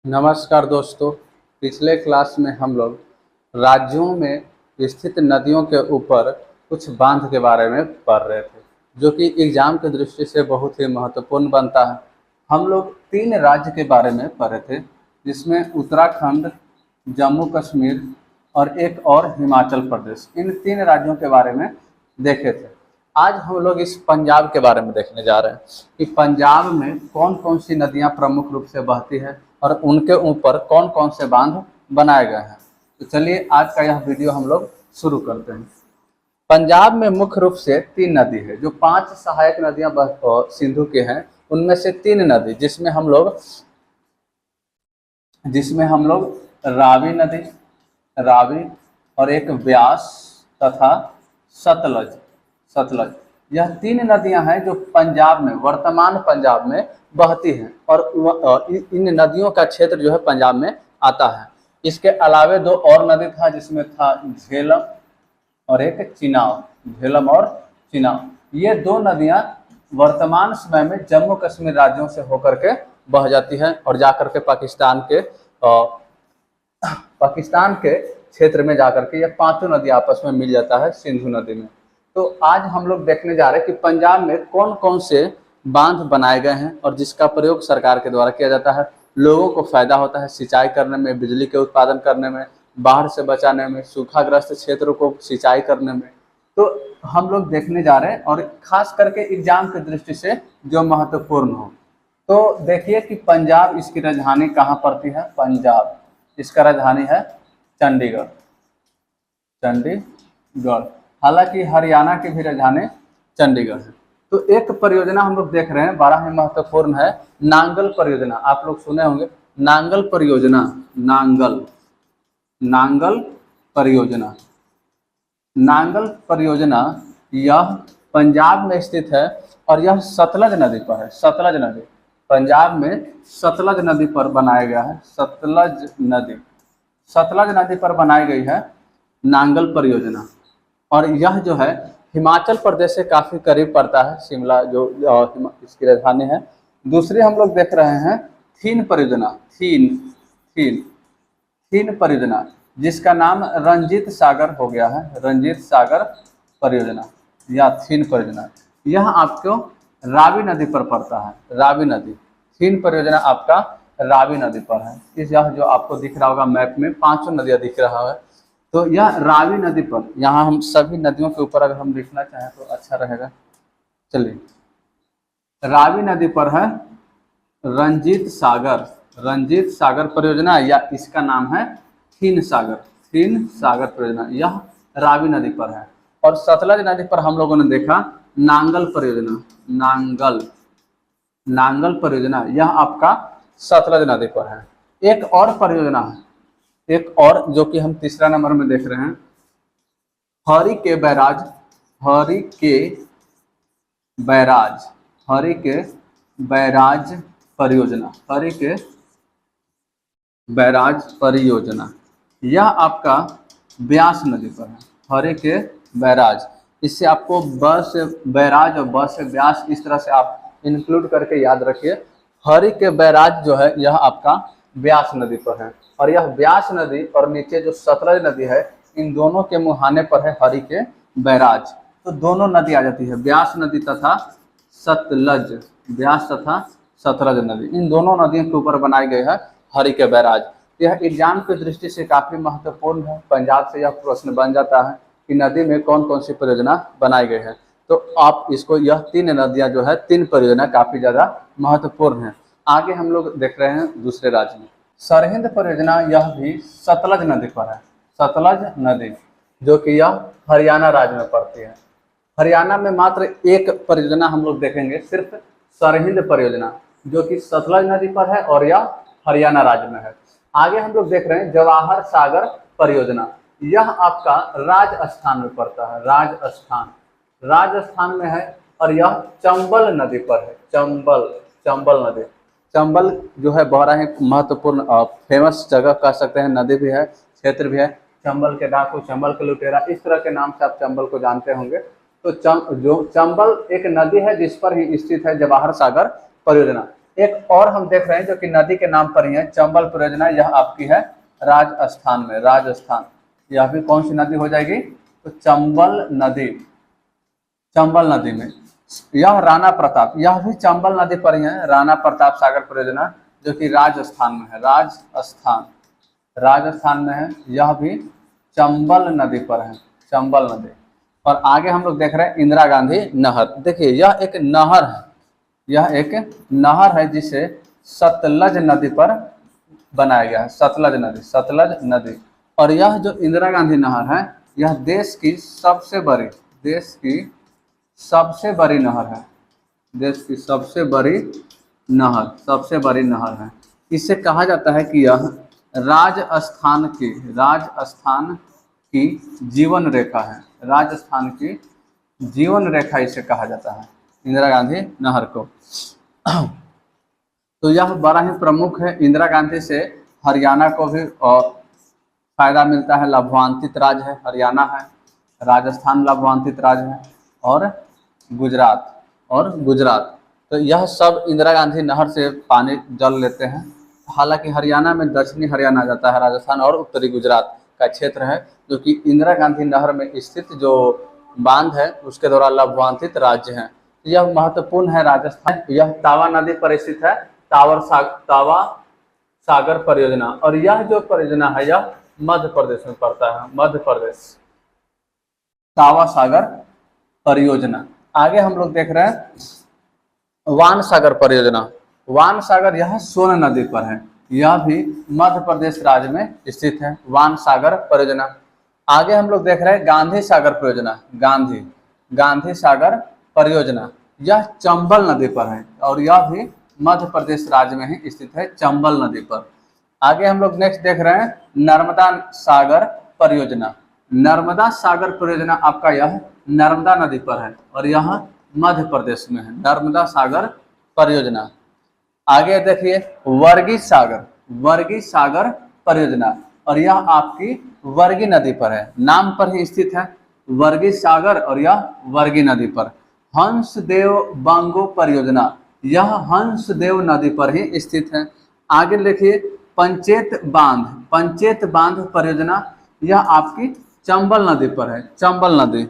नमस्कार दोस्तों। पिछले क्लास में हम लोग राज्यों में स्थित नदियों के ऊपर कुछ बांध के बारे में पढ़ रहे थे, जो कि एग्जाम की दृष्टि से बहुत ही महत्वपूर्ण बनता है। हम लोग 3 राज्य के बारे में पढ़े थे, जिसमें उत्तराखंड, जम्मू कश्मीर और एक और हिमाचल प्रदेश। इन 3 राज्यों के बारे में देखे थे। आज हम लोग इस पंजाब के बारे में देखने जा रहे हैं कि पंजाब में कौन कौन सी नदियां प्रमुख रूप से बहती है और उनके ऊपर कौन कौन से बांध बनाए गए हैं। तो चलिए आज का यह वीडियो हम लोग शुरू करते हैं। पंजाब में मुख्य रूप से 3 नदी है, जो 5 सहायक नदियां सिंधु के हैं। उनमें से 3 नदी जिसमें हम लोग रावी और एक ब्यास तथा सतलज, यह 3 नदियां हैं जो पंजाब में, वर्तमान पंजाब में बहती हैं और इन नदियों का क्षेत्र जो है पंजाब में आता है। इसके अलावे 2 और नदी था, जिसमें था झेलम और एक चिनाब। ये 2 नदियां वर्तमान समय में जम्मू कश्मीर राज्यों से होकर के बह जाती है और जाकर के पाकिस्तान के क्षेत्र में जाकर के ये 5 नदी आपस में मिल जाता है सिंधु नदी में। तो आज हम लोग देखने जा रहे हैं कि पंजाब में कौन कौन से बांध बनाए गए हैं और जिसका प्रयोग सरकार के द्वारा किया जाता है। लोगों को फायदा होता है सिंचाई करने में, बिजली के उत्पादन करने में, बाढ़ से बचाने में, सूखाग्रस्त क्षेत्रों को सिंचाई करने में। तो हम लोग देखने जा रहे हैं और खास करके एग्जाम की दृष्टि से जो महत्वपूर्ण हो। तो देखिए कि पंजाब, इसकी राजधानी कहाँ पड़ती है। पंजाब, इसका राजधानी है चंडीगढ़। हालांकि हरियाणा की भी राजधानी चंडीगढ़ है। तो एक परियोजना हम लोग देख रहे हैं, बड़ा ही महत्वपूर्ण है, नांगल परियोजना। आप लोग सुने होंगे नांगल परियोजना यह पंजाब में स्थित है और यह सतलज नदी पर है। पंजाब में सतलज नदी पर बनाया गया है। सतलज नदी पर बनाई गई है नांगल परियोजना। और यह जो है हिमाचल प्रदेश से काफ़ी करीब पड़ता है, शिमला जो इसकी राजधानी है। दूसरी हम लोग देख रहे हैं थीन परियोजना, जिसका नाम रंजीत सागर हो गया है। रंजीत सागर परियोजना या थीन परियोजना, यह आपको रावी नदी पर पड़ता है। थीन परियोजना आपका रावी नदी पर है। यह जो आपको दिख रहा होगा मैप में 5 नदियाँ दिख रहा है, तो यह रावी नदी पर, यहाँ हम सभी नदियों के ऊपर अगर हम लिखना चाहें तो अच्छा रहेगा। चलिए, रावी नदी पर है रंजीत सागर परियोजना, या इसका नाम है थीन सागर परियोजना। यह रावी नदी पर है। और सतलज नदी पर हम लोगों ने देखा नांगल परियोजना, यह आपका सतलज नदी पर है। एक और परियोजना है, जो कि हम तीसरा नंबर में देख रहे हैं, हरी के बैराज परियोजना, यह आपका ब्यास नदी पर है। हरी के बैराज, इससे आपको ब से बैराज और ब से ब्यास, इस तरह से आप इंक्लूड करके याद रखिए। हरी के बैराज जो है यह आपका ब्यास नदी पर है। और यह ब्यास नदी और नीचे जो सतलज नदी है, इन दोनों के मुहाने पर है हरी के बैराज। तो दोनों नदी आ जाती है, ब्यास नदी तथा सतलज नदी। इन दोनों नदियों के ऊपर बनाई गई है हरी के बैराज। यह एग्जाम की दृष्टि से काफी महत्वपूर्ण है। पंजाब से यह प्रश्न बन जाता है कि नदी में कौन कौन सी परियोजना बनाई गई है। तो आप इसको, यह 3 नदियां जो है, 3 परियोजना काफी ज्यादा महत्वपूर्ण है। आगे हम लोग देख रहे हैं दूसरे राज्य में सरहिंद परियोजना, यह भी सतलज नदी पर है। सतलज नदी जो कि यह हरियाणा राज्य में पड़ती है। हरियाणा में मात्र एक परियोजना हम लोग देखेंगे, सिर्फ सरहिंद परियोजना, जो कि सतलज नदी पर है और यह हरियाणा राज्य में है। आगे हम लोग देख रहे हैं जवाहर सागर परियोजना, यह आपका राजस्थान में पड़ता है। राजस्थान में है और यह चंबल नदी पर है। चंबल नदी, चंबल जो है बड़ा ही महत्वपूर्ण फेमस जगह कह सकते हैं, नदी भी है, क्षेत्र भी है। चंबल के डाकू, चंबल के लुटेरा, इस तरह के नाम से आप चंबल को जानते होंगे। तो जो चंबल एक नदी है जिस पर ही स्थित है जवाहर सागर परियोजना। एक और हम देख रहे हैं जो कि नदी के नाम पर ही है, चंबल परियोजना, यह आपकी है राजस्थान में, राजस्थान। यह भी कौन सी नदी हो जाएगी, तो चंबल नदी, चंबल नदी में। यह राणा प्रताप, यह भी चंबल नदी पर ही है, राणा प्रताप सागर परियोजना, जो कि राजस्थान में है, राजस्थान, राजस्थान में है। यह भी चंबल नदी पर है, चंबल नदी। और आगे हम लोग देख रहे हैं इंदिरा गांधी नहर। देखिए यह एक नहर है, यह एक नहर है जिसे सतलज नदी पर बनाया गया है, सतलज नदी, सतलज नदी। और यह जो इंदिरा गांधी नहर है, यह देश की सबसे बड़ी, देश की सबसे बड़ी नहर है, देश की सबसे बड़ी नहर, सबसे बड़ी नहर है। इसे कहा जाता है कि यह राजस्थान की, राजस्थान की जीवन रेखा है, राजस्थान की जीवन रेखा इसे कहा जाता है, इंदिरा गांधी नहर को। तो यह बड़ा ही प्रमुख है। इंदिरा गांधी से हरियाणा को भी फायदा मिलता है, लाभान्वित राज्य है हरियाणा है, राजस्थान लाभान्वित राज्य है, और गुजरात, और गुजरात। तो यह सब इंदिरा गांधी नहर से पानी जल लेते हैं। हालांकि हरियाणा में दक्षिणी हरियाणा आ जाता है, राजस्थान और उत्तरी गुजरात का क्षेत्र है, जो कि इंदिरा गांधी नहर में स्थित जो बांध है उसके द्वारा लाभान्वित राज्य है। यह महत्वपूर्ण है राजस्थान। यह तावा नदी पर स्थित है, तावा सागर परियोजना। और यह जो परियोजना है यह मध्य प्रदेश में पड़ता है, मध्य प्रदेश, तावा सागर परियोजना। आगे हम लोग देख रहे हैं वान सागर परियोजना। वान सागर यह सोन नदी पर है, यह भी मध्य प्रदेश राज्य में स्थित है, वान सागर परियोजना। आगे हम लोग देख रहे हैं गांधी सागर परियोजना, गांधी सागर परियोजना। यह चंबल नदी पर है और यह भी मध्य प्रदेश राज्य में ही स्थित है, चंबल नदी पर। आगे हम लोग नेक्स्ट देख रहे हैं नर्मदा सागर परियोजना। नर्मदा सागर परियोजना आपका यह नर्मदा नदी पर है और यह मध्य प्रदेश में है, नर्मदा सागर परियोजना। आगे देखिए वर्गी सागर परियोजना, और यह आपकी वर्गी नदी पर है, नाम पर ही स्थित है, वर्गी सागर, और यह वर्गी नदी पर। हंसदेव बांगो परियोजना, यह हंसदेव नदी पर ही स्थित है। आगे देखिए पंचेत बांध परियोजना, यह आपकी चंबल नदी पर है, चंबल नदी।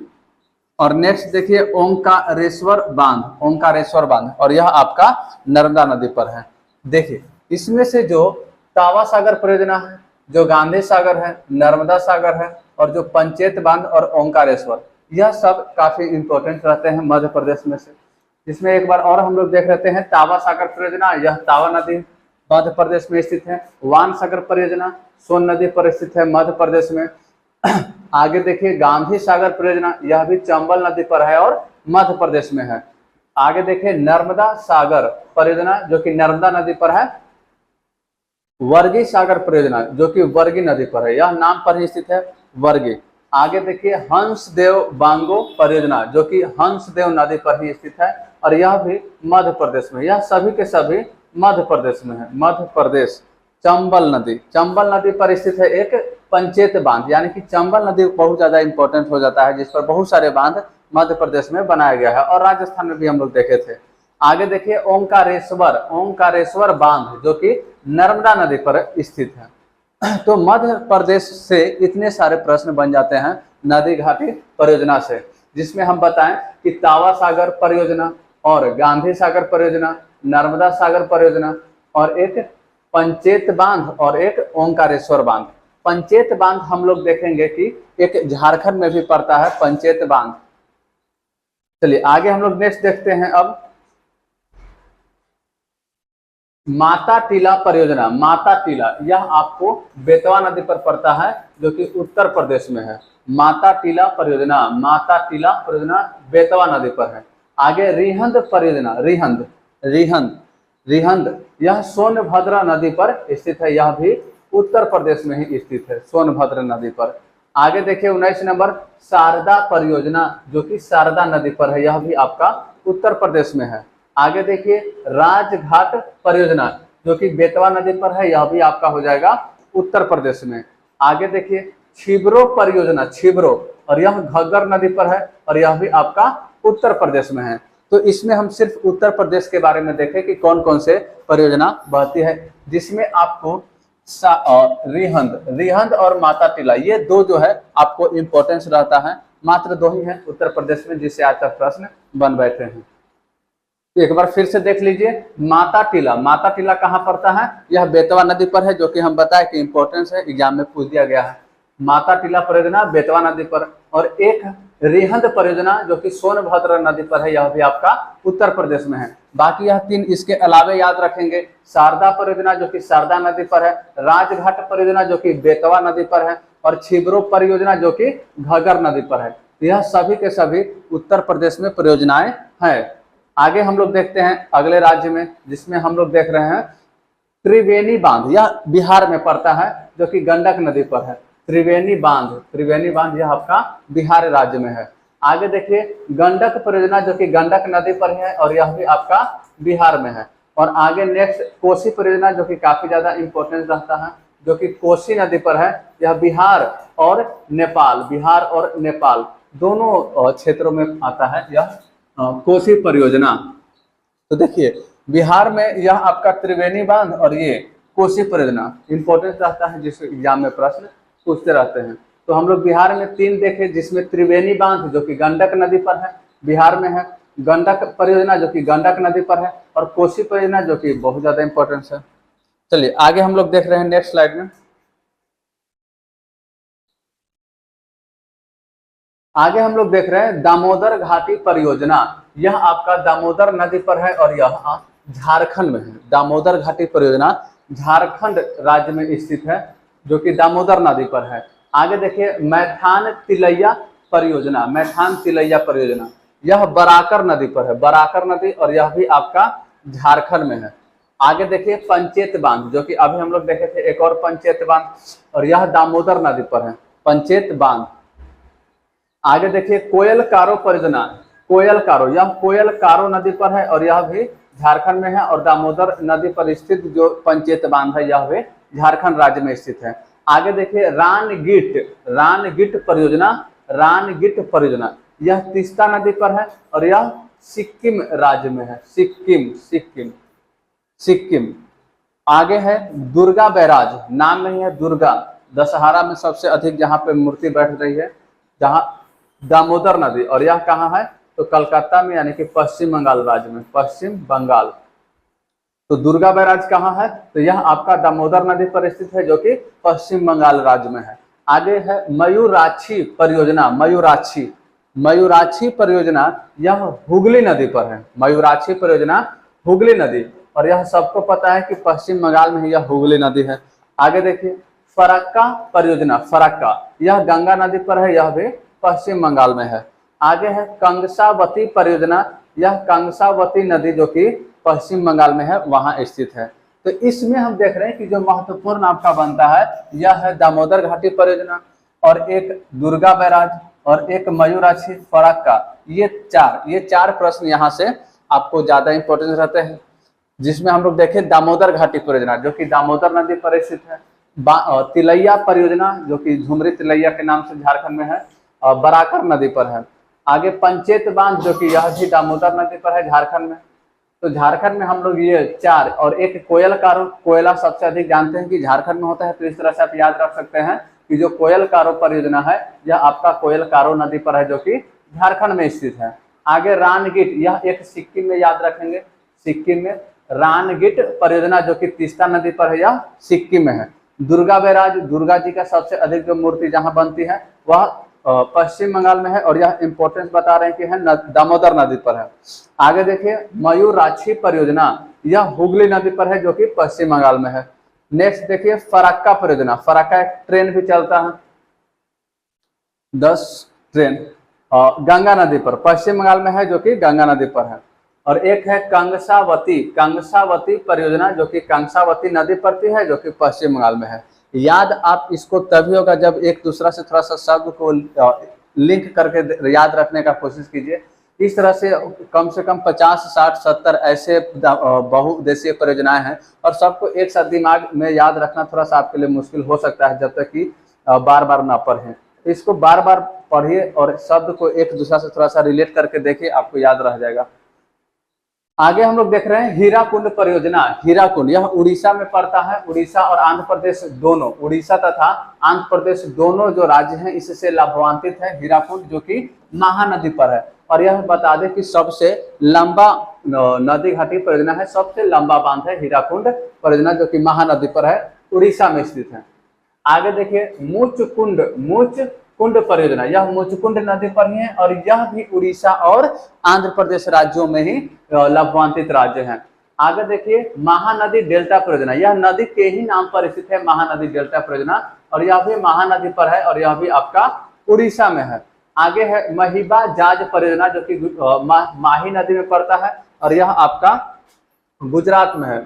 और नेक्स्ट देखिए ओंकारेश्वर बांध, और यह आपका नर्मदा नदी पर है। देखिए इसमें से जो तावा सागर परियोजना है, जो गांधी सागर है, नर्मदा सागर है, और जो पंचेत बांध और ओंकारेश्वर, यह सब काफी इंपॉर्टेंट रहते हैं मध्य प्रदेश में से। इसमें एक बार और हम लोग देख लेते हैं तावा सागर परियोजना, यह तावा नदी मध्य प्रदेश में स्थित है। वान सागर परियोजना सोन नदी पर स्थित है, मध्य प्रदेश में। आगे देखिए गांधी सागर परियोजना, यह भी चंबल नदी पर है और मध्य प्रदेश में है। आगे देखिए नर्मदा सागर परियोजना, जो कि नर्मदा नदी पर है। वर्गी सागर परियोजना, जो कि वर्गी नदी पर है, यह नाम पर ही स्थित है, वर्गी। आगे देखिए हंसदेव बांगो परियोजना, जो कि हंसदेव नदी पर ही स्थित है, और यह भी मध्य प्रदेश में। यह सभी के सभी मध्य प्रदेश में है, मध्य प्रदेश। चंबल नदी पर स्थित है एक पंचेत बांध, यानी कि चंबल नदी बहुत ज्यादा इंपॉर्टेंट हो जाता है, जिस पर बहुत सारे बांध मध्य प्रदेश में बनाया गया है, और राजस्थान में भी हम लोग देखे थे। आगे देखिए ओंकारेश्वर बांध, जो कि नर्मदा नदी पर स्थित है। तो मध्य प्रदेश से इतने सारे प्रश्न बन जाते हैं नदी घाटी परियोजना से, जिसमें हम बताएं कि तावा सागर परियोजना और गांधी सागर परियोजना, नर्मदा सागर परियोजना, और एक पंचेत बांध और एक ओंकारेश्वर बांध। पंचेत बांध हम लोग देखेंगे कि एक झारखंड में भी पड़ता है पंचेत बांध। चलिए आगे हम लोग नेक्स्ट देखते हैं अब माता टीला परियोजना। माता टीला यह आपको बेतवा नदी पर पड़ता है, जो कि उत्तर प्रदेश में है। माता टीला परियोजना बेतवा नदी पर है। आगे रिहंद परियोजना, रिहंद यह सोनभद्र नदी पर स्थित है, यह भी उत्तर प्रदेश में ही स्थित है, सोनभद्र नदी पर। आगे देखिए 19 नंबर शारदा परियोजना, जो कि शारदा नदी पर है, यह भी आपका उत्तर प्रदेश में है। आगे देखिए राजघाट परियोजना, जो कि बेतवा नदी पर है, यह भी आपका हो जाएगा उत्तर प्रदेश में। आगे देखिए छिबरो परियोजना, और यह घग्गर नदी पर है, और यह भी आपका उत्तर प्रदेश में है। तो इसमें हम सिर्फ उत्तर प्रदेश के बारे में देखें कि कौन कौन से परियोजना बहती है, जिसमें आपको रिहंद और माता टीला, ये दो जो है आपको इंपॉर्टेंस रहता है। मात्र दो ही है उत्तर प्रदेश में जिससे आज तक प्रश्न बन बैठे हैं। एक बार फिर से देख लीजिए, माता टीला कहाँ पड़ता है? यह बेतवा नदी पर है, जो कि हम बताए कि इंपॉर्टेंस है, एग्जाम में पूछ दिया गया है। माता टीला परियोजना बेतवा नदी पर, और एक रिहंद परियोजना जो कि सोनभद्र नदी पर है, यह भी आपका उत्तर प्रदेश में है। बाकी यह तीन इसके अलावे याद रखेंगे, शारदा परियोजना जो कि शारदा नदी पर है, राजघाट परियोजना जो कि बेतवा नदी पर है, और छिबरो परियोजना जो कि घगर नदी पर है। यह सभी के सभी उत्तर प्रदेश में परियोजनाएं हैं। आगे हम लोग देखते हैं अगले राज्य में, जिसमें हम लोग देख रहे हैं त्रिवेणी बांध, यह बिहार में पड़ता है जो कि गंडक नदी पर है। त्रिवेणी बांध यह आपका बिहार राज्य में है। आगे देखिए गंडक परियोजना जो कि गंडक नदी पर है, और यह भी आपका बिहार में है। और आगे नेक्स्ट कोसी परियोजना जो कि काफी ज्यादा इंपॉर्टेंस रखता है, जो कि कोसी नदी पर है। यह बिहार और नेपाल दोनों क्षेत्रों में आता है यह कोसी परियोजना। तो देखिए बिहार में यह आपका त्रिवेणी बांध और ये कोसी परियोजना इंपॉर्टेंस रहता है, जिस एग्जाम में प्रश्न पूछते रहते हैं। तो हम लोग बिहार में तीन देखे, जिसमें त्रिवेणी बांध जो कि गंडक नदी पर है, बिहार में है, गंडक परियोजना जो कि गंडक नदी पर है, और कोसी परियोजना जो कि बहुत ज्यादा इंपॉर्टेंस है। चलिए आगे हम लोग देख रहे हैं नेक्स्ट स्लाइड में। आगे हम लोग देख रहे हैं दामोदर घाटी परियोजना। यह आपका दामोदर नदी पर है और यह झारखंड में है। दामोदर घाटी परियोजना झारखंड राज्य में स्थित है, जो कि दामोदर नदी पर है। आगे देखिए मैथान तिलैया परियोजना, यह बराकर नदी पर है, बराकर नदी, और यह भी आपका झारखंड में है। आगे देखिए पंचेत बांध, जो कि अभी हम लोग देखे थे एक और पंचेत बांध, और यह दामोदर नदी पर है, पंचेत बांध। आगे देखिए कोयल कारो परियोजना, यह कोयल कारो नदी पर है और यह भी झारखंड में है, और दामोदर नदी पर स्थित जो पंचेत बांध है यह भी झारखंड राज्य में स्थित है। आगे देखिए रानगिट परियोजना, यह तीस्ता नदी पर है और यह सिक्किम राज्य में है, सिक्किम। आगे है दुर्गा बैराज, नाम नहीं है, दुर्गा, दशहरा में सबसे अधिक जहाँ पे मूर्ति बैठ रही है, जहाँ दामोदर नदी, और यह कहाँ है? तो कलकत्ता में, यानी कि पश्चिम बंगाल राज्य में, पश्चिम बंगाल। तो दुर्गा बैराज कहाँ है? तो यह आपका दामोदर नदी पर स्थित है, जो कि पश्चिम बंगाल राज्य में है। आगे है मयूराक्षी परियोजना, यह हुगली नदी पर है, मयूराक्षी परियोजना हुगली नदी, और यह सबको पता है कि पश्चिम बंगाल में यह हुगली नदी है। आगे देखिए फरक्का परियोजना, यह गंगा नदी पर है, यह भी पश्चिम बंगाल में है। आगे है कंगसावती परियोजना, यह कंगसावती नदी जो कि पश्चिम बंगाल में है, वहां स्थित है। तो इसमें हम देख रहे हैं कि जो महत्वपूर्ण आपका बनता है यह है दामोदर घाटी परियोजना, और एक दुर्गा बैराज, और एक मयूराक्षी, फरक्का। ये चार प्रश्न यहाँ से आपको ज्यादा इंपॉर्टेंस रहते हैं, जिसमें हम लोग देखें दामोदर घाटी परियोजना जो कि दामोदर नदी पर स्थित है, तिलैया परियोजना जो कि झुमरी तिलैया के नाम से झारखंड में है, बराकर नदी पर है। आगे पंचेत बांध जो कि यह भी दामोदर नदी पर है, झारखंड में। तो झारखंड में हम लोग ये चार, और एक कोयला सबसे अधिक जानते हैं कि झारखंड में होता है, तो इस तरह से आप याद रख सकते हैं कि जो कोयल कारो परियोजना है यह आपका कोयल कारो नदी पर है, जो कि झारखंड में स्थित है। आगे रानगिट, यह एक सिक्किम में, याद रखेंगे सिक्किम में रानगिट परियोजना जो कि तीस्ता नदी पर है, यह सिक्किम में है। दुर्गा बैराज, दुर्गा जी का सबसे अधिक जो मूर्ति जहाँ बनती है वह पश्चिम बंगाल में है, और यह इंपॉर्टेंस बता रहे हैं कि है दामोदर नदी पर है। आगे देखिए मयूराक्षी परियोजना, यह हुगली नदी पर है, जो कि पश्चिम बंगाल में है। नेक्स्ट देखिए फरक्का परियोजना, फरक्का एक ट्रेन भी चलता है, 10 ट्रेन गंगा नदी पर, पश्चिम बंगाल में है, जो कि गंगा नदी पर है। और एक है कंगसावती परियोजना जो कि कंगसावती नदी पड़ती है, जो कि पश्चिम बंगाल में है। याद आप इसको तभी होगा जब एक दूसरा से थोड़ा सा शब्द को लिंक करके याद रखने का कोशिश कीजिए। इस तरह से कम 50, 60, 70 ऐसे बहुउद्देशीय परियोजनाएं हैं, और सबको एक साथ दिमाग में याद रखना थोड़ा सा आपके लिए मुश्किल हो सकता है जब तक कि बार बार ना पढ़ें। इसको बार बार पढ़िए और शब्द को एक दूसरा से थोड़ा सा रिलेट करके देखिए, आपको याद रह जाएगा। आगे हम लोग देख रहे हैं हीराकुंड परियोजना। हीराकुंड यह उड़ीसा में पड़ता है। उड़ीसा और आंध्र प्रदेश दोनों, उड़ीसा तथा आंध्र प्रदेश दोनों जो राज्य हैं इससे लाभान्वित है हीराकुंड, जो कि महानदी पर है। और यह बता दें कि सबसे लंबा नदी घाटी परियोजना है, सबसे लंबा बांध है हीराकुंड परियोजना, जो कि महानदी पर है, उड़ीसा में स्थित है। आगे देखिए मुचकुंड परियोजना, यह मुचकुंड नदी पर ही है और यह भी उड़ीसा और आंध्र प्रदेश राज्यों में ही लाभान्वित राज्य है। आगे देखिए महानदी डेल्टा परियोजना, यह नदी के ही नाम पर स्थित है, महानदी डेल्टा परियोजना, और यह भी महानदी पर है और यह भी आपका उड़ीसा में है। आगे है महिबा जाज परियोजना, जो कि माही नदी में पड़ता है और यह आपका गुजरात में है।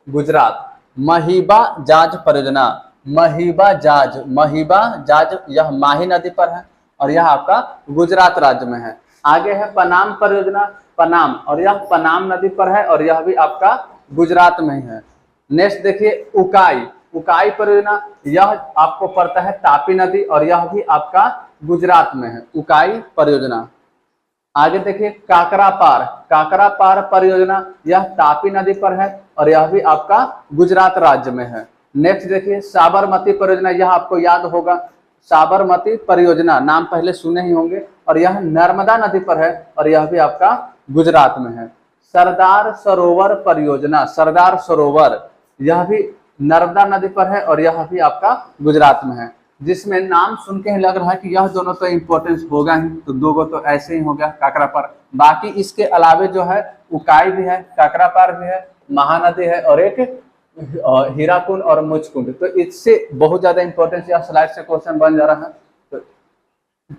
गुजरात महिबा जाज परियोजना, महिबा जाज यह माही नदी पर है और यह आपका गुजरात राज्य में है। आगे है पनाम परियोजना, पनाम, और यह पनाम नदी पर है और यह भी आपका गुजरात में ही है। नेक्स्ट देखिए उकाई परियोजना, यह आपको पड़ता है तापी नदी और यह भी आपका गुजरात में है, उकाई परियोजना। आगे देखिए काकरापार परियोजना, यह तापी नदी पर है और यह भी आपका गुजरात राज्य में है। नेक्स्ट देखिए साबरमती परियोजना, यह आपको याद होगा, साबरमती परियोजना नाम पहले सुने ही होंगे और यह नर्मदा नदी पर है और यह भी आपका गुजरात में है। सरदार सरोवर परियोजना, सरदार सरोवर, यह भी नर्मदा नदी पर है और यह भी आपका गुजरात में है। जिसमें नाम सुन के ही लग रहा है कि यह दोनों तो इंपॉर्टेंस होगा ही, तो दो गो तो ऐसे ही हो गया काकरापार। बाकी इसके अलावे जो है उकाई भी है, काकरापार भी है, महानदी है और एक हीराकुंड और मुचकुंड। तो इससे बहुत ज्यादा इंपॉर्टेंस यह स्लाइड से क्वेश्चन बन जा रहा है। तो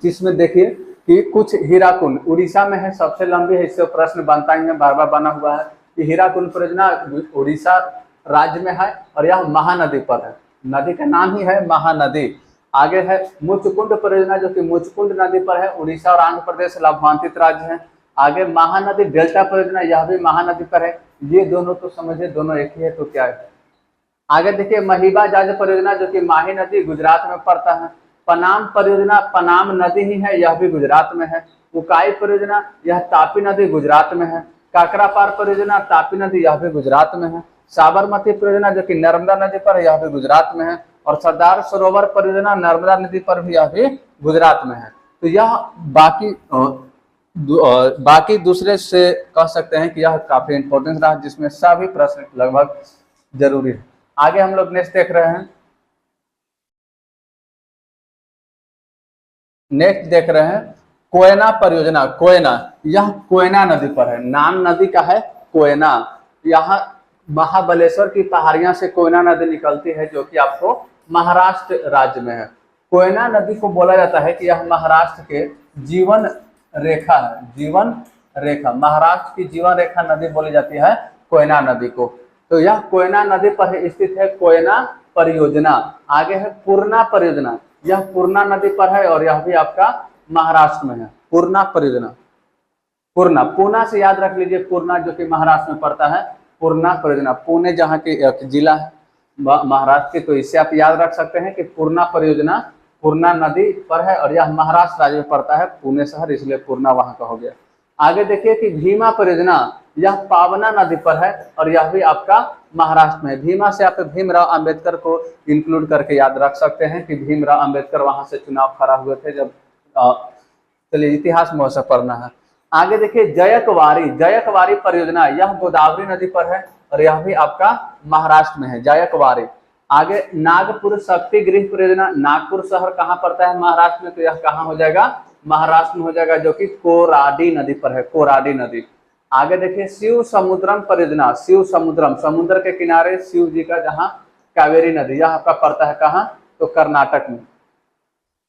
जिसमें देखिए कि कुछ हीराकुंड उड़ीसा में है, सबसे लंबी है, इससे प्रश्न बनता ही है, बार बार बना हुआ है कि हीराकुंड परियोजना उड़ीसा राज्य में है और यह महानदी पर है, नदी का नाम ही है महानदी। आगे है मुचकुंड परियोजना, जो कि मुचकुंड नदी पर है, उड़ीसा और आंध्र प्रदेश लाभान्वित राज्य है। आगे महानदी डेल्टा परियोजना, यह भी महानदी पर है। ये दोनों तो समझिए दोनों एक ही है, तो क्या है। आगे देखिए महिबा जाज परियोजना, जो कि माही नदी गुजरात में पड़ता है। पनाम परियोजना पनाम नदी ही है, यह भी गुजरात में है। उकाई परियोजना, यह तापी नदी गुजरात में है। काकरापार परियोजना तापी नदी, यह भी गुजरात में है। साबरमती परियोजना, जो कि नर्मदा नदी पर है, यह भी गुजरात में है। और सरदार सरोवर परियोजना नर्मदा नदी पर भी, यह भी गुजरात में है। तो यह बाकी दूसरे से कह सकते हैं कि यह काफी इंपॉर्टेंस रहा, जिसमें सभी प्रश्न लगभग जरूरी है। आगे हम लोग नेक्स्ट देख रहे हैं, कोयना परियोजना। कोयना, यह कोयना नदी पर है, नाम नदी का है कोयना। यहाँ महाबलेश्वर की पहाड़ियां से कोयना नदी निकलती है, जो कि आपको महाराष्ट्र राज्य में है। कोयना नदी को बोला जाता है कि यह महाराष्ट्र के जीवन रेखा है, जीवन रेखा, महाराष्ट्र की जीवन रेखा नदी बोली जाती है कोयना नदी को। तो यह कोयना नदी पर स्थित है कोयना परियोजना। आगे है पूर्णा परियोजना, यह पूर्णा नदी पर है और यह भी आपका महाराष्ट्र में है, पूर्णा परियोजना। पूना से याद रख लीजिए, पूर्णा जो कि महाराष्ट्र में पड़ता है, पूर्णा परियोजना। पुणे जहाँ की जिला है महाराष्ट्र के, तो इससे आप याद रख सकते हैं कि पूर्णा परियोजना पूर्णा नदी पर है और यह महाराष्ट्र राज्य में पड़ता है, पुणे शहर, इसलिए पूर्णा वहां का हो गया। आगे देखिए कि भीमा परियोजना, यह पावना नदी पर है और यह भी आपका महाराष्ट्र में। भीमा से आप भीमराव अंबेडकर को इंक्लूड करके याद रख सकते हैं कि भीमराव अंबेडकर वहां से चुनाव खड़ा हुए थे जब। चलिए इतिहास में सब पढ़ना है। आगे देखिए जयकवारी परियोजना, यह गोदावरी नदी पर है और यह भी आपका महाराष्ट्र में है, जयकवारी। आगे नागपुर शक्ति गृह परियोजना, नागपुर शहर कहाँ पड़ता है महाराष्ट्र में, तो यह कहाँ हो जाएगा, महाराष्ट्र में हो जाएगा, जो कि कोराडी नदी पर है, कोराडी नदी। आगे देखिए शिव समुद्रम परियोजना, शिव समुद्रम, समुद्र के किनारे शिव जी का जहाँ कावेरी नदी, यह आपका पड़ता है कहाँ, तो कर्नाटक में।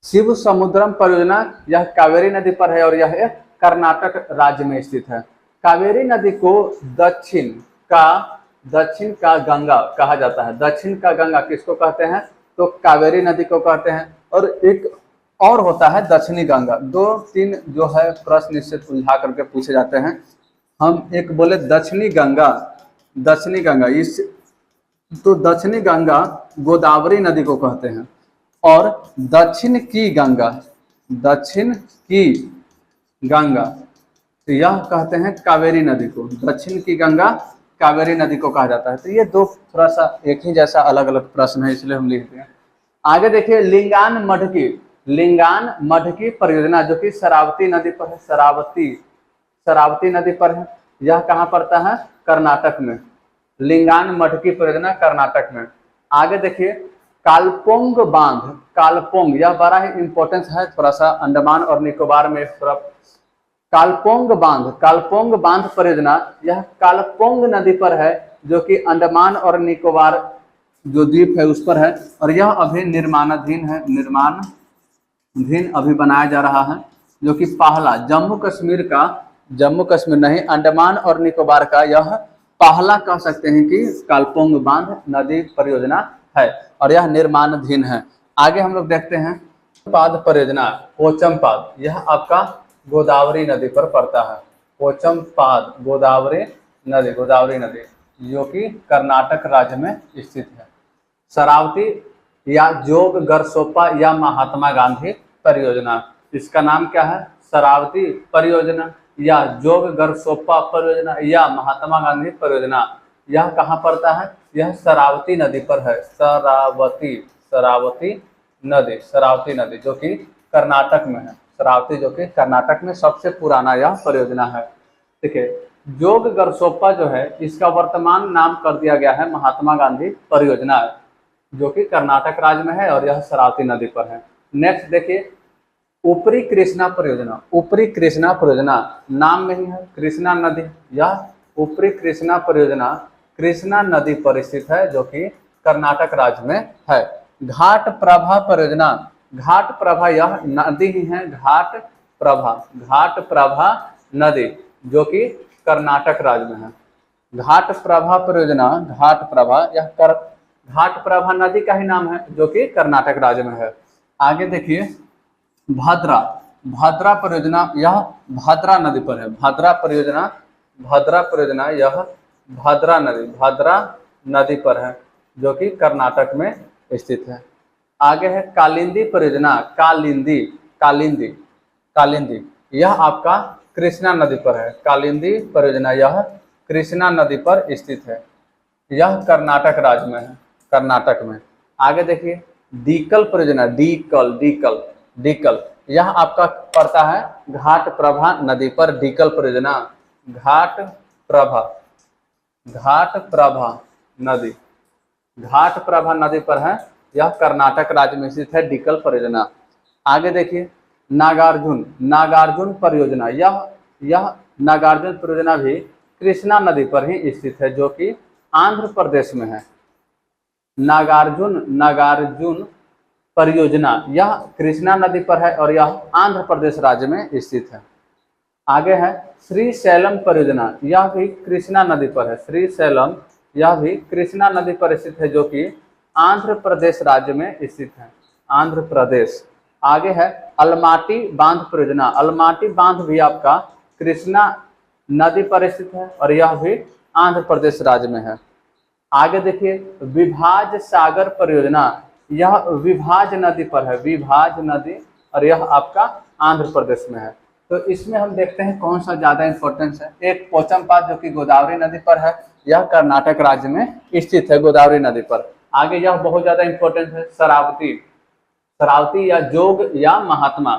शिव समुद्रम परियोजना यह कावेरी नदी पर है और यह कर्नाटक राज्य में स्थित है। कावेरी नदी को दक्षिण का गंगा कहा जाता है। दक्षिण का गंगा किसको कहते हैं, तो कावेरी नदी को कहते हैं। और एक और होता है दक्षिणी गंगा। 2-3 जो है प्रश्न इससे उलझा करके पूछे जाते हैं। हम एक बोले दक्षिणी गंगा इस, तो दक्षिणी गंगा गोदावरी नदी को कहते हैं। और दक्षिण की गंगा तो यह कहते हैं कावेरी नदी को, दक्षिण की गंगा कावेरी नदी को कहा जाता है। तो ये दो थोड़ा सा एक ही जैसा अलग अलग प्रश्न है, इसलिए हम लिखते हैं। आगे देखिए लिंगान मडकी परियोजना जो कि शरावती नदी पर है, शरावती नदी पर है। यह कहाँ पड़ता है? कर्नाटक में। लिंगान मडकी परियोजना कर्नाटक में। आगे देखिए कालपोंग बांध, यह बड़ा ही इंपॉर्टेंस है थोड़ा सा, अंडमान और निकोबार में थोड़ा। कालपोंग बांध परियोजना यह कालपोंग नदी पर है, जो कि अंडमान और निकोबार जो द्वीप है उस पर है, और यह अभी निर्माणाधीन है, निर्माणाधीन अभी बनाया जा रहा है, जो कि पहला जम्मू कश्मीर नहीं, अंडमान और निकोबार का यह पहला कह सकते हैं कि कालपोंग बांध नदी परियोजना है, और यह निर्माणाधीन है। आगे हम लोग देखते हैं पाद परियोजना, पोचमपाद, यह आपका गोदावरी नदी पर पड़ता है। पोचमपाद गोदावरी नदी जो कि कर्नाटक राज्य में स्थित है। शरावती या जोग गरसोपा या महात्मा गांधी परियोजना, इसका नाम क्या है? शरावती परियोजना या जोग गरसोपा परियोजना या महात्मा गांधी परियोजना। यह कहाँ पड़ता है? यह शरावती नदी पर है। शरावती नदी जो कि कर्नाटक में है। शरावती जो कि कर्नाटक में सबसे पुराना यह परियोजना है। ठीक है, जोग गरसोपा जो है इसका वर्तमान नाम कर दिया गया है महात्मा गांधी परियोजना, जो कि कर्नाटक राज्य में है, और यह शरावती नदी पर है। नेक्स्ट देखिए ऊपरी कृष्णा परियोजना, नाम में ही है कृष्णा नदी। यह ऊपरी कृष्णा परियोजना कृष्णा नदी पर स्थित है, जो कि कर्नाटक राज्य में है। घाट प्रभा यह नदी ही है, घाट प्रभा नदी जो कि कर्नाटक राज्य में है। घाट प्रभा परियोजना, घाट प्रभा नदी का ही नाम है, जो कि कर्नाटक राज्य में है। आगे देखिए भद्रा परियोजना, यह भद्रा नदी पर है। भद्रा परियोजना यह भद्रा नदी पर है, जो कि कर्नाटक में स्थित है। आगे है कालिंदी परियोजना, कालिंदी यह आपका कृष्णा नदी पर है। कालिंदी परियोजना यह कृष्णा नदी पर स्थित है, यह कर्नाटक राज्य में है, कर्नाटक में। आगे देखिए डीकल परियोजना, डीकल यह आपका पड़ता है घाट प्रभा नदी पर। डीकल परियोजना घाट प्रभा नदी पर है, यह कर्नाटक राज्य में स्थित है डीकल परियोजना। आगे देखिए नागार्जुन परियोजना, यह नागार्जुन परियोजना भी कृष्णा नदी पर ही स्थित है, जो कि आंध्र प्रदेश में है। नागार्जुन परियोजना यह कृष्णा नदी पर है, और यह आंध्र प्रदेश राज्य में स्थित है। आगे है श्रीशैलम परियोजना, यह भी कृष्णा नदी पर है। श्रीशैलम यह भी कृष्णा नदी पर स्थित है, जो कि आंध्र प्रदेश राज्य में स्थित है, आंध्र प्रदेश। आगे है अलमाटी बांध परियोजना, अलमाटी बांध भी आपका कृष्णा नदी पर स्थित है, और यह भी आंध्र प्रदेश राज्य में है। आगे देखिए विभाज सागर परियोजना, यह विभाज नदी पर है, विभाज नदी, और यह आपका आंध्र प्रदेश में है। तो इसमें हम देखते हैं कौन सा ज्यादा इंपॉर्टेंस है। एक पोचमपाद जो कि गोदावरी नदी पर है, यह कर्नाटक राज्य में स्थित है, गोदावरी नदी पर। आगे यह बहुत ज्यादा इंपॉर्टेंट है शरावती या जोग या महात्मा,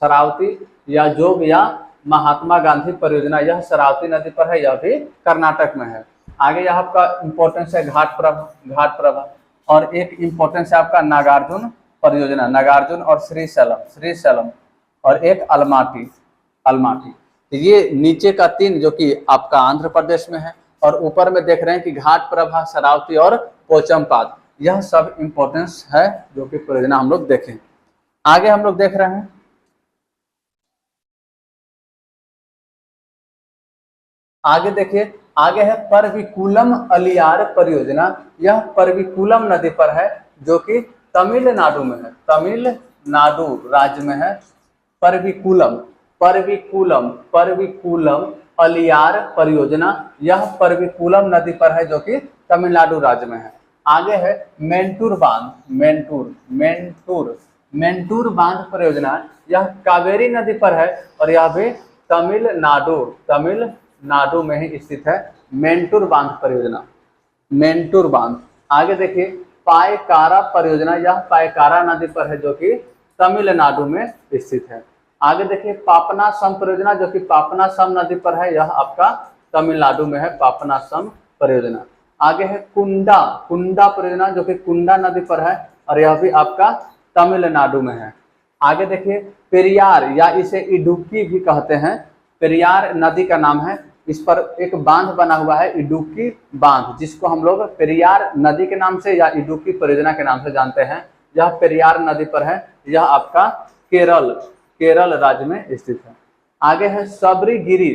शरावती या जोग या महात्मा गांधी परियोजना, यह शरावती नदी पर है, यह भी कर्नाटक में है। आगे यह आपका इंपॉर्टेंस है घाट प्रभा, और एक इंपॉर्टेंस है आपका नागार्जुन परियोजना, नागार्जुन और श्रीशैलम, और एक अलमाटी। ये नीचे का 3 जो कि आपका आंध्र प्रदेश में है, और ऊपर में देख रहे हैं कि घाट प्रभा, शरावती और पोचमपाद, यह सब इंपॉर्टेंस है जो कि परियोजना हम लोग देखें। आगे हम लोग देख रहे हैं आगे देखिए, आगे है परविकुलम अलियार परियोजना, यह परविकुलम नदी पर है, जो कि तमिलनाडु में है, तमिलनाडु राज्य में है। परविकुलम अलियार परियोजना, यह परविकुलम नदी पर है, जो कि तमिलनाडु राज्य में है। आगे है मेंटूर बांध परियोजना, यह कावेरी नदी पर है, और यह भी तमिलनाडु में ही स्थित है मेंटूर बांध परियोजना, मेंटूर बांध। आगे देखिए पायकारा परियोजना, यह पायकारा नदी पर है जो कि तमिलनाडु में स्थित है। आगे देखिए पापनासम परियोजना जो कि पापनासम नदी पर है, यह आपका तमिलनाडु में है पापनासम परियोजना। आगे है कुंडा परियोजना जो कि कुंडा नदी पर है और यह भी आपका तमिलनाडु में है। आगे देखिए पेरियार या इसे इडुक्की भी कहते हैं, पेरियार नदी का नाम है, इस पर एक बांध बना हुआ है इडुक्की बांध, जिसको हम लोग पेरियार नदी के नाम से या इडुक्की परियोजना के नाम से जानते हैं। यह पेरियार नदी पर है, यह आपका केरल राज्य में स्थित है। आगे है सबरीगिरी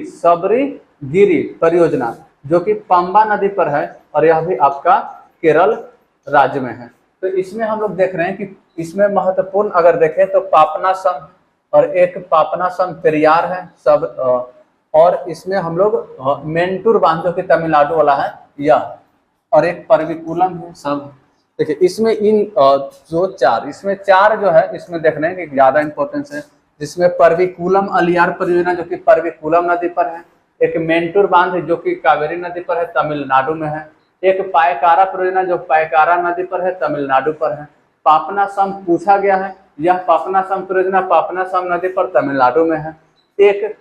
परियोजना जो कि पंबा नदी पर है और यह भी आपका केरल राज्य में है। तो इसमें हम लोग देख रहे हैं कि इसमें महत्वपूर्ण अगर देखें तो पापनासम और एक पापनासम पेरियार है सब, और इसमें हम लोग मेंटूर बांध जो कि तमिलनाडु वाला है यह, और एक परविकुलम है सब। देखिए इसमें इन जो चार, इसमें चार जो है इसमें देख रहे हैं कि ज्यादा इंपॉर्टेंस है, जिसमें परविकुलम अलियार परियोजना जो कि परविकुलम नदी पर है, एक मेंटूर बांध जो कि कावेरी नदी पर है तमिलनाडु में है, एक पायकारा परियोजना जो पायकारा नदी पर है तमिलनाडु पर है। पापनासम पूछा गया है, यह पापनासम परियोजना पापनासम नदी पर तमिलनाडु में है। एक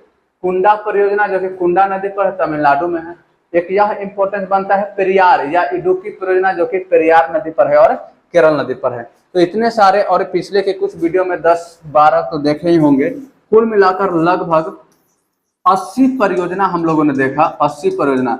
कुंडा परियोजना जो कि कुंडा नदी पर है तमिलनाडु में है। एक यह इंपॉर्टेंस बनता है पेरियार या इडुक्की परियोजना जो कि पेरियार नदी पर है और केरल नदी पर है। तो इतने सारे, और पिछले के कुछ वीडियो में 10-12 तो देखे ही होंगे, कुल मिलाकर लगभग 80 परियोजना हम लोगों ने देखा। 80 परियोजना,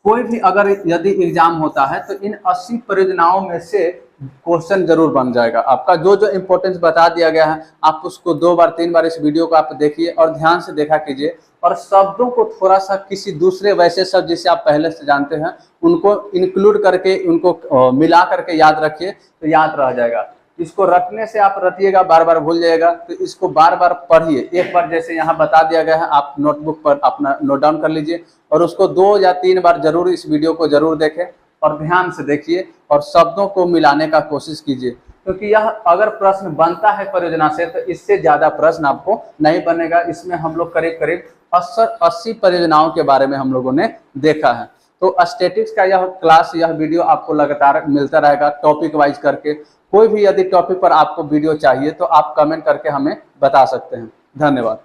कोई भी अगर यदि एग्जाम होता है तो इन 80 परियोजनाओं में से क्वेश्चन जरूर बन जाएगा आपका। जो जो इंपॉर्टेंस बता दिया गया है आप उसको 2 बार 3 बार इस वीडियो को आप देखिए और ध्यान से देखा कीजिए, और शब्दों को थोड़ा सा किसी दूसरे वैसे शब्द जिसे आप पहले से जानते हैं उनको इंक्लूड करके, उनको मिला करके याद रखिए तो याद रह जाएगा। इसको रटने से आप रटिएगा, बार बार भूल जाएगा, तो इसको बार बार पढ़िए। एक बार जैसे यहाँ बता दिया गया है आप नोटबुक पर अपना नोट डाउन कर लीजिए और उसको 2 या 3 बार जरूर इस वीडियो को जरूर देखें और ध्यान से देखिए और शब्दों को मिलाने का कोशिश कीजिए, क्योंकि यह अगर प्रश्न बनता है परियोजना से तो इससे ज्यादा प्रश्न आपको नहीं बनेगा। इसमें हम लोग करीब करीब 80 परियोजनाओं के बारे में हम लोगों ने देखा है। तो स्टैटिक्स का यह क्लास, यह वीडियो आपको लगातार मिलता रहेगा टॉपिक वाइज करके। कोई भी यदि टॉपिक पर आपको वीडियो चाहिए तो आप कमेंट करके हमें बता सकते हैं। धन्यवाद।